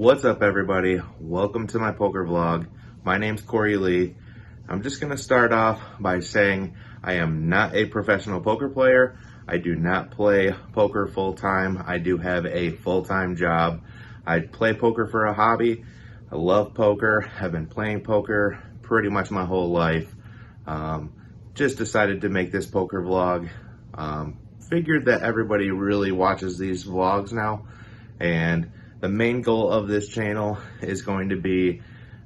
What's up, everybody? Welcome to my poker vlog. My name's Corey Lee. I'm just going to start off by saying I am not a professional poker player. I do not play poker full-time. I do have a full-time job. I play poker for a hobby. I love poker. I've been playing poker pretty much my whole life. Just decided to make this poker vlog. Figured that everybody really watches these vlogs now, and the main goal of this channel is going to be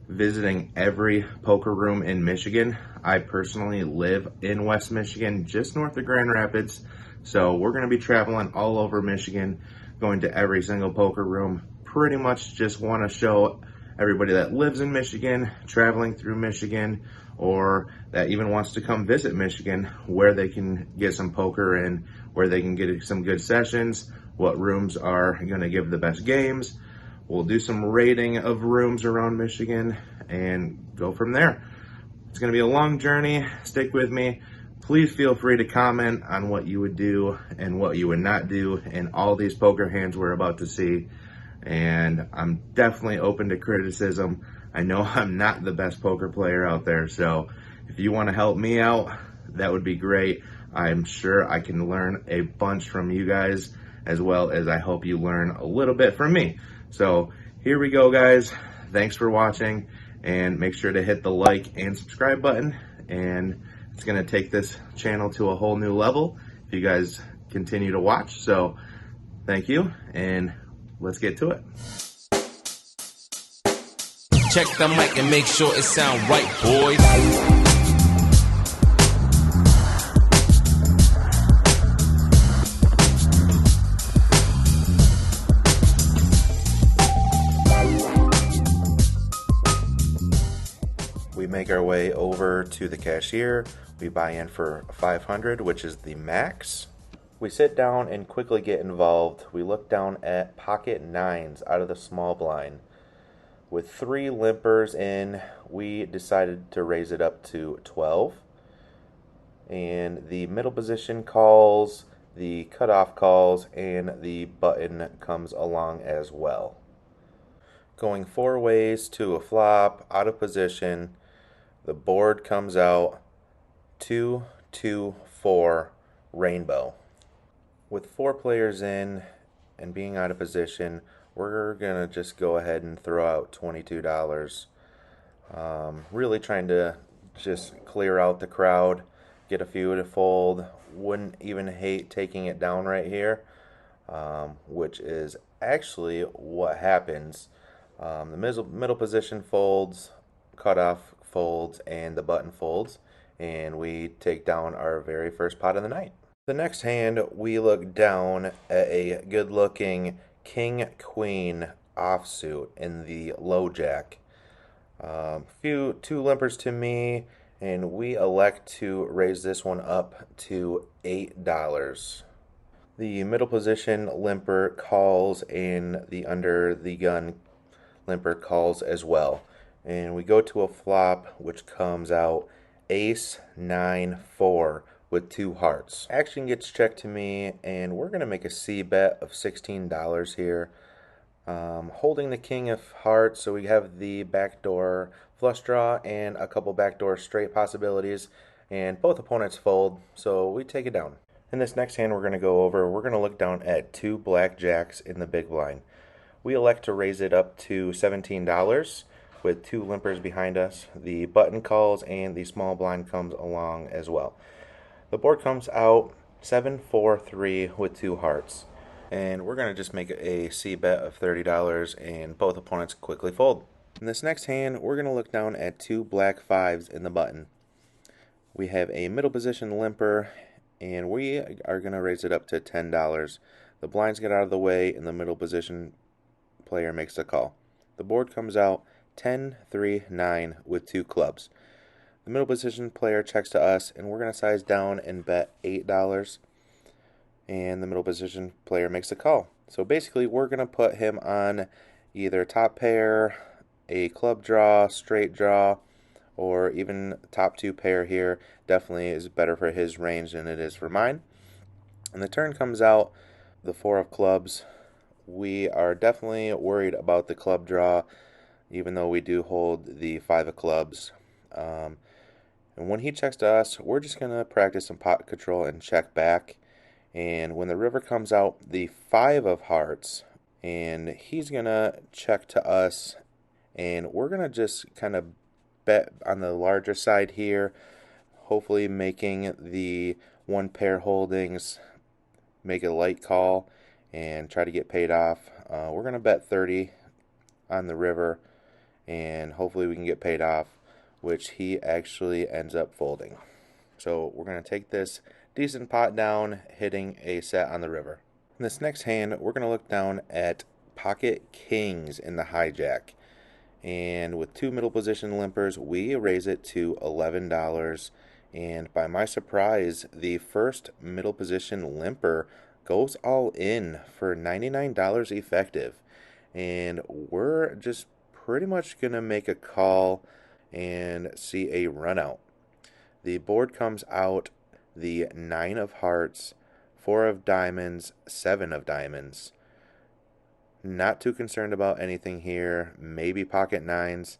visiting every poker room in Michigan. I personally live in West Michigan, just north of Grand Rapids. So we're going to be traveling all over Michigan, going to every single poker room. Pretty much just want to show everybody that lives in Michigan, traveling through Michigan, or that even wants to come visit Michigan, where they can get some poker in, where they can get some good sessions, what rooms are going to give the best games. We'll do some rating of rooms around Michigan and go from there. It's going to be a long journey. Stick with me. Please feel free to comment on what you would do and what you would not do in all these poker hands we're about to see. And I'm definitely open to criticism. I know I'm not the best poker player out there, so if you want to help me out, that would be great. I'm sure I can learn a bunch from you guys, as well as I hope you learn a little bit from me. So here we go, guys. Thanks for watching, and make sure to hit the like and subscribe button. And it's going to take this channel to a whole new level if you guys continue to watch. So thank you, and let's get to it. Check the mic and make sure it sound right, boys. We make our way over to the cashier. We buy in for $500, which is the max. We sit down and quickly get involved. We look down at pocket nines out of the small blind. With 3 limpers in, we decided to raise it up to 12. And the middle position calls, the cutoff calls, and the button comes along as well. Going 4 ways to a flop, out of position, the board comes out 2, 2, 4, rainbow. With 4 players in and being out of position, we're gonna just go ahead and throw out $22. Really trying to just clear out the crowd, get a few to fold. Wouldn't even hate taking it down right here, which is actually what happens. The middle position folds, cutoff folds, and the button folds, and we take down our very first pot of the night. The next hand, we look down at a good-looking King Queen offsuit in the low jack. Two limpers to me, and we elect to raise this one up to $8. The middle position limper calls, and the under the gun limper calls as well. And we go to a flop, which comes out ace 9 4 with 2 hearts. Action gets checked to me, and we're going to make a C bet of $16 here. Holding the king of hearts, so we have the backdoor flush draw and a couple backdoor straight possibilities, and both opponents fold, so we take it down. In this next hand we're going to look down at 2 blackjacks in the big blind. We elect to raise it up to $17 with 2 limpers behind us. The button calls and the small blind comes along as well. The board comes out 7, 4, 3 with 2 hearts. And we're going to just make a C bet of $30, and both opponents quickly fold. In this next hand, we're going to look down at 2 black 5s in the button. We have a middle position limper, and we are going to raise it up to $10. The blinds get out of the way, and the middle position player makes the call. The board comes out 10, 3, 9 with 2 clubs. The middle position player checks to us, and we're going to size down and bet $8. And the middle position player makes a call. So basically, we're going to put him on either top pair, a club draw, straight draw, or even top 2 pair here. Definitely is better for his range than it is for mine. And the turn comes out the 4 of clubs, We are definitely worried about the club draw, even though we do hold the five of clubs. Um, and when he checks to us, we're just going to practice some pot control and check back. And when the river comes out, the five of hearts, and he's going to check to us, and we're going to just kind of bet on the larger side here, hopefully making the one pair holdings make a light call and try to get paid off. We're going to bet 30 on the river, and hopefully we can get paid off, which he actually ends up folding. So we're going to take this decent pot down, hitting a set on the river. In this next hand, we're going to look down at pocket kings in the hijack. And with two middle position limpers, we raise it to $11. And by my surprise, the first middle position limper goes all in for $99 effective. And we're just pretty much going to make a call and see a run out. The board comes out the 9 of hearts, 4 of diamonds, 7 of diamonds. Not too concerned about anything here. Maybe pocket nines.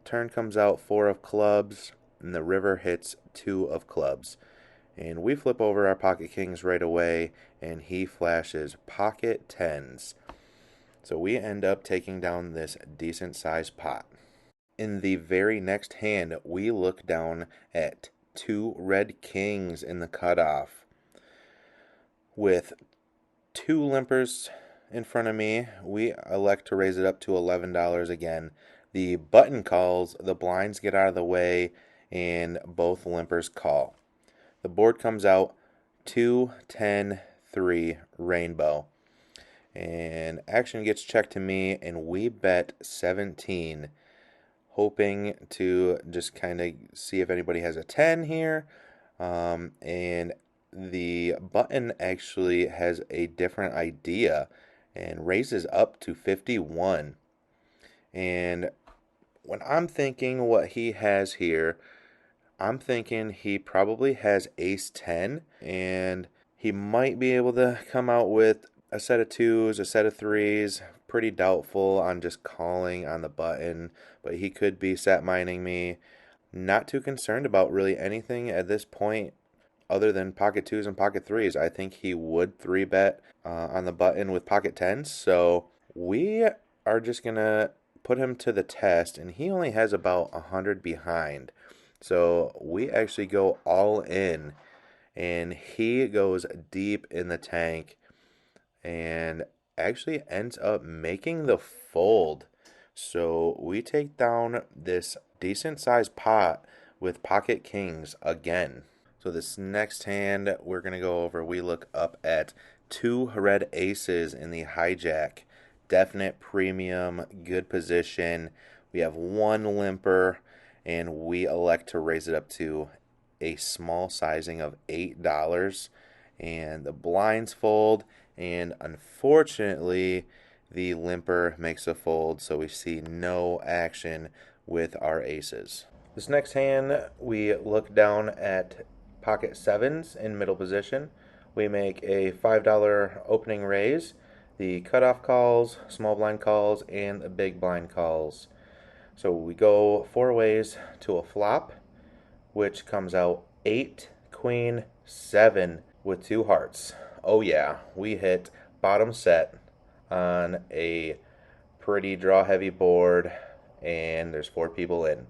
Turn comes out 4 of clubs, and the river hits 2 of clubs. And we flip over our pocket kings right away, and he flashes pocket tens. So we end up taking down this decent sized pot. In the very next hand, we look down at 2 red kings in the cutoff. With 2 limpers in front of me, we elect to raise it up to $11 again. The button calls, the blinds get out of the way, and both limpers call. The board comes out 2, 10, 3, rainbow. And action gets checked to me, and we bet 17, hoping to just kind of see if anybody has a 10 here. And the button actually has a different idea and raises up to 51. And when I'm thinking what he has here, I'm thinking he probably has ace 10, and he might be able to come out with a set of twos, a set of threes. Pretty doubtful on just calling on the button, but he could be set mining me. Not too concerned about really anything at this point other than pocket twos and pocket threes. I think he would 3-bet on the button with pocket tens. So we are just going to put him to the test, and he only has about 100 behind. So we actually go all in, and he goes deep in the tank and actually ends up making the fold. So we take down this decent sized pot with pocket kings again. So this next hand we're going to go over, we look up at 2 red aces in the hijack. Definite premium, good position. We have 1 limper, and we elect to raise it up to a small sizing of $8. And the blinds fold, and unfortunately the limper makes a fold, so we see no action with our aces. This next hand, we look down at pocket sevens in middle position. We make a $5 opening raise. The cutoff calls, small blind calls, and the big blind calls. So we go 4 ways to a flop, which comes out 8, queen, 7 with 2 hearts. Oh yeah, we hit bottom set on a pretty draw heavy board, and there's 4 people in.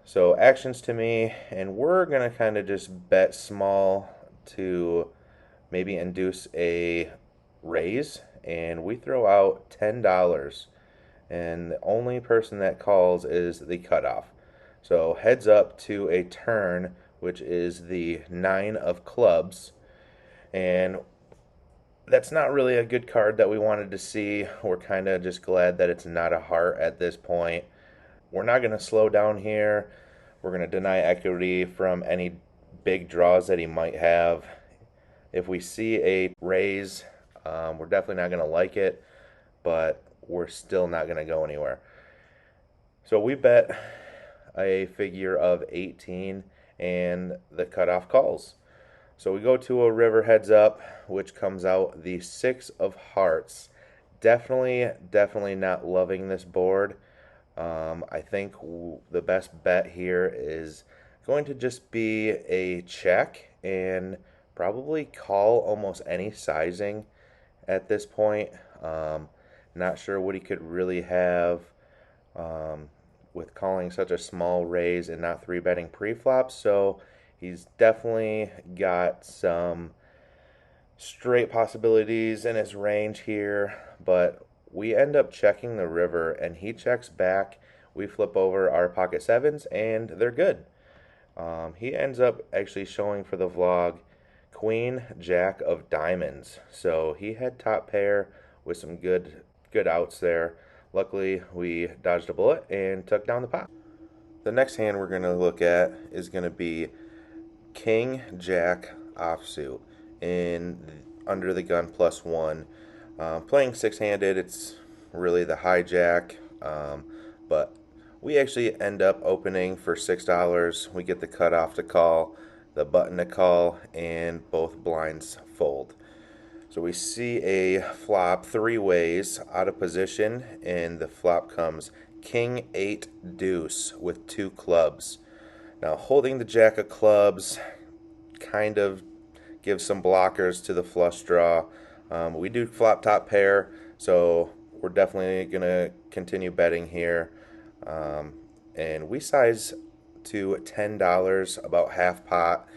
So actions to me, and we're going to kind of just bet small to maybe induce a raise, and we throw out $10, and the only person that calls is the cutoff. So heads up to a turn, which is the 9 of clubs, and that's not really a good card that we wanted to see. We're kind of just glad that it's not a heart at this point. We're not going to slow down here. We're going to deny equity from any big draws that he might have. If we see a raise, we're definitely not going to like it, but we're still not going to go anywhere. So we bet a figure of 18, and the cutoff calls. So we go to a river heads up, which comes out the 6 of hearts. Definitely not loving this board. I think the best bet here is going to just be a check and probably call almost any sizing at this point. Um, Not sure what he could really have um, with calling such a small raise and not three betting pre-flop. So he's definitely got some straight possibilities in his range here, but we end up checking the river and he checks back. We flip over our pocket sevens and they're good. He ends up actually showing for the vlog Queen Jack of Diamonds. So he had top pair with some good outs there. Luckily, we dodged a bullet and took down the pot. The next hand we're going to look at is going to be King Jack offsuit in under the gun +1. Playing six-handed, it's really the hijack, but we actually end up opening for $6. We get the cutoff to call, the button to call, and both blinds fold. So we see a flop three ways out of position, and the flop comes King 8 deuce with two clubs. Now holding the Jack of clubs kind of gives some blockers to the flush draw. We do flop top pair, so we're definitely going to continue betting here. And we size to $10, about half pot,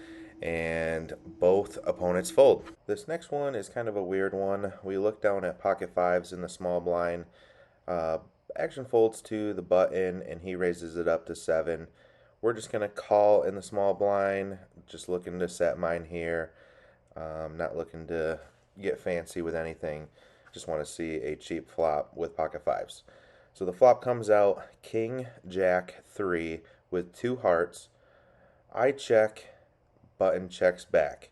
and both opponents fold. This next one is kind of a weird one. We look down at pocket fives in the small blind. Uh, Action folds to the button, and he raises it up to 7. We're just going to call in the small blind, just looking to set mine here. Not looking to get fancy with anything. Just want to see a cheap flop with pocket fives. So the flop comes out King Jack 3 with two hearts. I check, button checks back.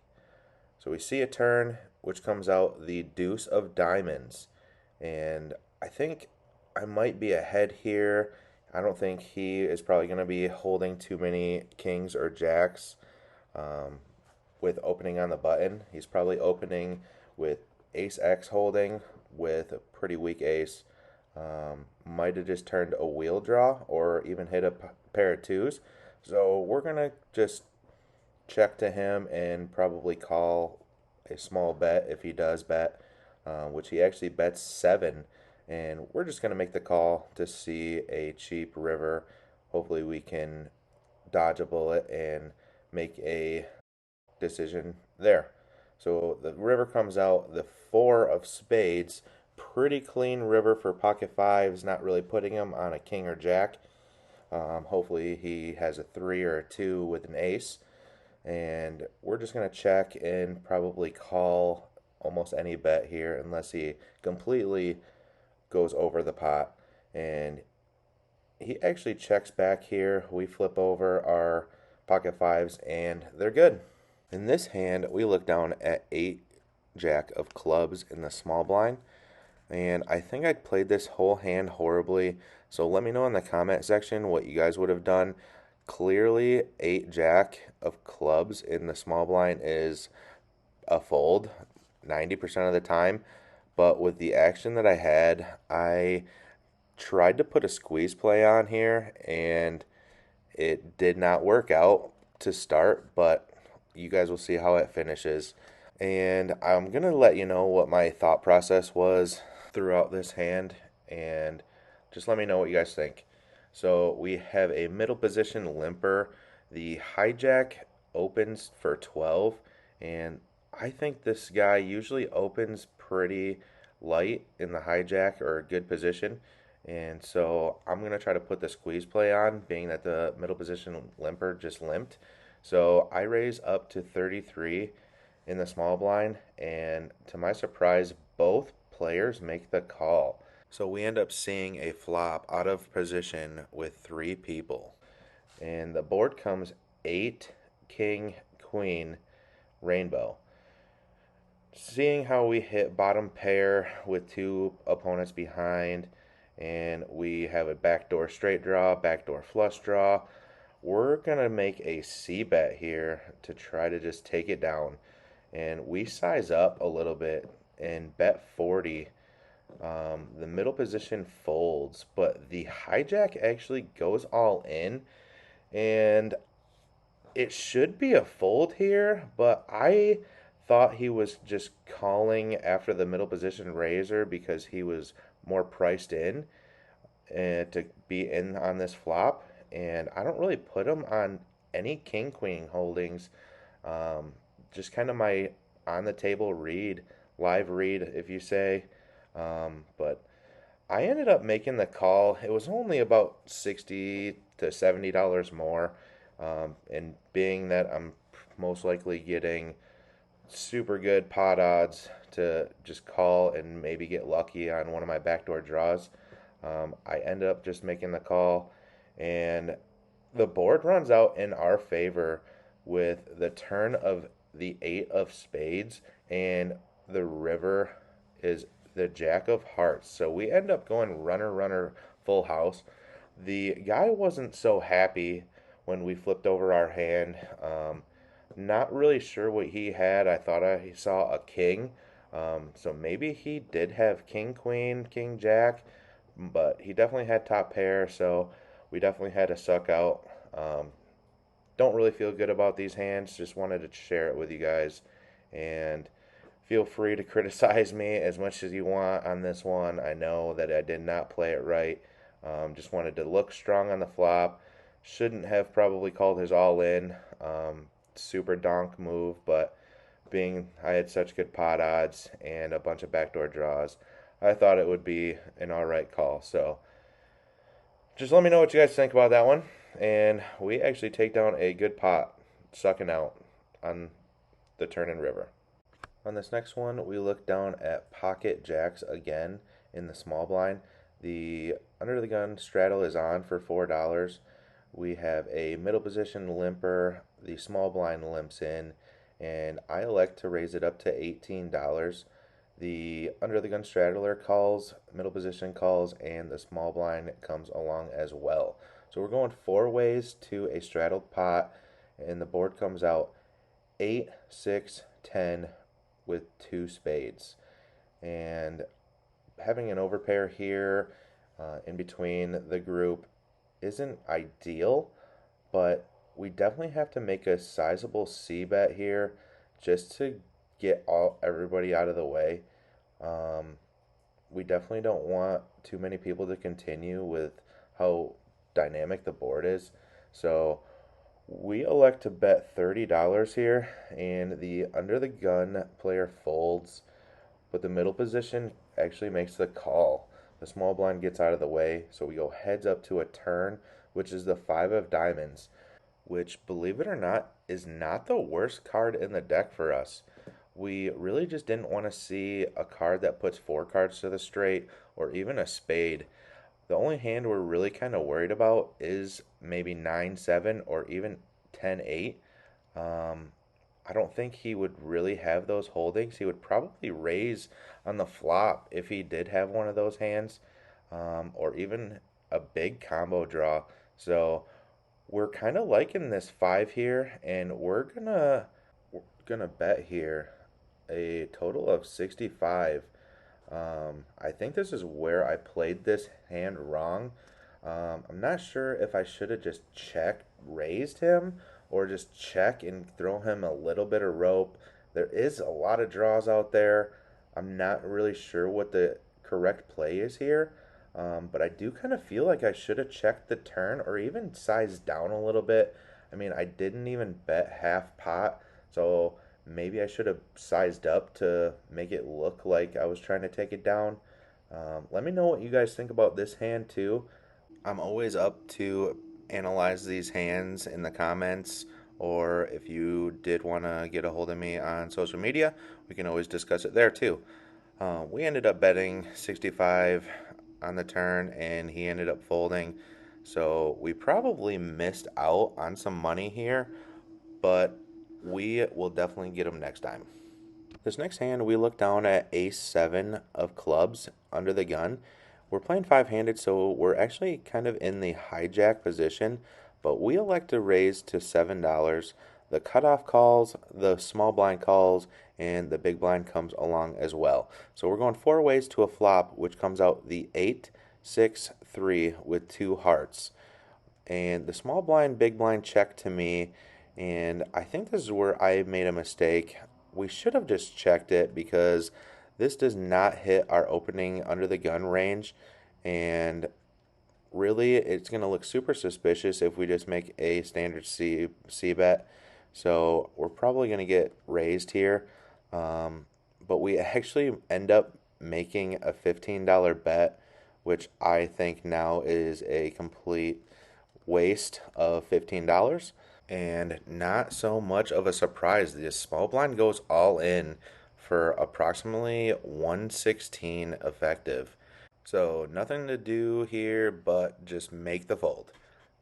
So we see a turn, which comes out the deuce of diamonds. And I think I might be ahead here. I don't think he is probably going to be holding too many kings or jacks with opening on the button. He's probably opening with ace X holding with a pretty weak ace. Might have just turned a wheel draw or even hit a pair of twos. So we're going to just check to him and probably call a small bet if he does bet, which he actually bets 7. And we're just going to make the call to see a cheap river. Hopefully we can dodge a bullet and make a decision there. So the river comes out the 4 of spades. Pretty clean river for pocket fives, not really putting him on a king or jack. Hopefully he has a 3 or a 2 with an ace. And we're just going to check and probably call almost any bet here unless he completely goes over the pot. And he actually checks back here. We flip over our pocket fives and they're good. In this hand, we look down at 8 jack of clubs in the small blind. And I think I played this whole hand horribly. So let me know in the comment section what you guys would have done. Clearly, 8 jack of clubs in the small blind is a fold 90% of the time. But with the action that I had, I tried to put a squeeze play on here, and it did not work out to start, but you guys will see how it finishes. And I'm going to let you know what my thought process was throughout this hand, and just let me know what you guys think. So we have a middle position limper. The hijack opens for 12, and I think this guy usually opens pretty light in the hijack or a good position. And so I'm going to try to put the squeeze play on, being that the middle position limper just limped. So I raise up to 33 in the small blind, and to my surprise, both players make the call. So we end up seeing a flop out of position with 3 people. And the board comes 8, king, queen, rainbow. Seeing how we hit bottom pair with 2 opponents behind, and we have a backdoor straight draw, backdoor flush draw, we're going to make a C bet here to try to just take it down. And we size up a little bit and bet 40. The middle position folds, but the hijack actually goes all in, and it should be a fold here, but I thought he was just calling after the middle position raiser because he was more priced in and to be in on this flop. And I don't really put him on any king queen holdings. Just kind of my on the table read, live read, if you say. But I ended up making the call. It was only about $60 to $70 more. And being that I'm most likely getting super good pot odds to just call and maybe get lucky on one of my backdoor draws, I ended up just making the call. And the board runs out in our favor with the turn of the eight of spades, and the river is the jack of hearts. So we end up going runner, runner, full house. The guy wasn't so happy when we flipped over our hand. Not really sure what he had. I thought I saw a king. So maybe he did have king, queen, king, jack, but he definitely had top pair. So we definitely had to suck out. Don't really feel good about these hands. Just wanted to share it with you guys. And feel free to criticize me as much as you want on this one. I know that I did not play it right. Just wanted to look strong on the flop. Shouldn't have probably called his all in. Super donk move, but being I had such good pot odds and a bunch of backdoor draws, I thought it would be an alright call. So just let me know what you guys think about that one. And we actually take down a good pot, sucking out on the turn and river. On this next one, we look down at pocket jacks again in the small blind. The under the gun straddle is on for $4. We have a middle position limper. The small blind limps in, and I elect to raise it up to $18. The under the gun straddler calls, middle position calls, and the small blind comes along as well. So we're going four ways to a straddled pot, and the board comes out 8, 6, 10 with two spades. And having an overpair here in between the group isn't ideal, but we definitely have to make a sizable C bet here just to get everybody out of the way. We definitely don't want too many people to continue with how dynamic the board is. So we elect to bet $30 here, and the under the gun player folds, but the middle position actually makes the call. The small blind gets out of the way, so we go heads up to a turn, which is the five of diamonds, which, believe it or not, is not the worst card in the deck for us. We really just didn't want to see a card that puts four cards to the straight or even a spade. The only hand we're really kind of worried about is maybe 9-7 or even 10-8. I don't think he would really have those holdings. He would probably raise on the flop if he did have one of those hands, or even a big combo draw. So we're kind of liking this five here, and we're gonna bet here a total of 65. I think this is where I played this hand wrong. I'm not sure if I should have just raised him, or just check and throw him a little bit of rope. There is a lot of draws out there. I'm not really sure what the correct play is here, but I do kind of feel like I should have checked the turn or even sized down a little bit. I mean, I didn't even bet half pot, so maybe I should have sized up to make it look like I was trying to take it down. Let me know what you guys think about this hand too. I'm always up to analyze these hands in the comments, or if you did want to get a hold of me on social media, we can always discuss it there too. We ended up betting 65 on the turn, and he ended up folding. So we probably missed out on some money here, but we will definitely get him next time. This next hand, we look down at ace 7 of clubs under the gun. We're playing five-handed, so we're actually kind of in the hijack position, but we elect to raise to $7. the cutoff calls, the small blind calls, and the big blind comes along as well. So we're going 4 ways to a flop, which comes out the 8, 6, 3 with 2 hearts. And the small blind, big blind checked to me, and I think this is where I made a mistake. We should have just checked it because this does not hit our opening under the gun range, and really it's going to look super suspicious if we just make a standard C bet. So we're probably going to get raised here, but we actually end up making a $15 bet, which I think now is a complete waste of $15 and not so much of a surprise. This small blind goes all in for approximately 116 effective. So nothing to do here but just make the fold.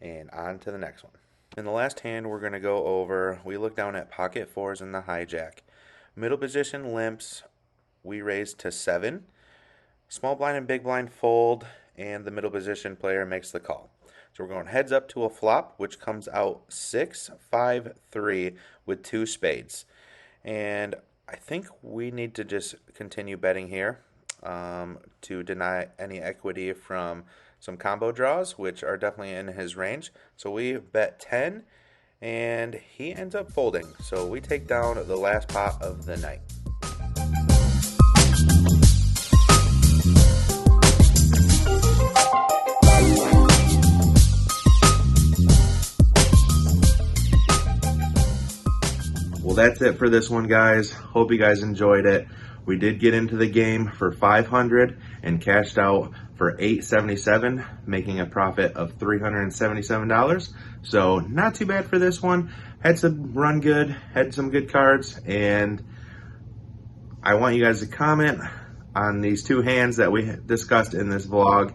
And on to the next one. In the last hand we're going to go over, we look down at pocket 4s in the hijack. Middle position limps, we raise to 7. Small blind and big blind fold, and the middle position player makes the call. So we're going heads up to a flop, which comes out 6, 5, 3 with 2 spades. And I think we need to just continue betting here to deny any equity from some combo draws, which are definitely in his range. So we bet 10, and he ends up folding. So we take down the last pot of the night. Well, that's it for this one, guys. Hope you guys enjoyed it. We did get into the game for 500 and cashed out for 877, making a profit of $377. So not too bad for this one. Had some run good, had some good cards, and I want you guys to comment on these 2 hands that we discussed in this vlog.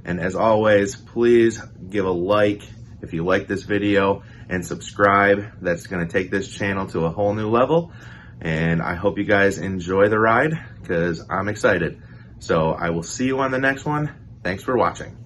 And as always, please give a like if you like this video and subscribe. That's going to take this channel to a whole new level. And I hope you guys enjoy the ride because I'm excited. So I will see you on the next one. Thanks for watching.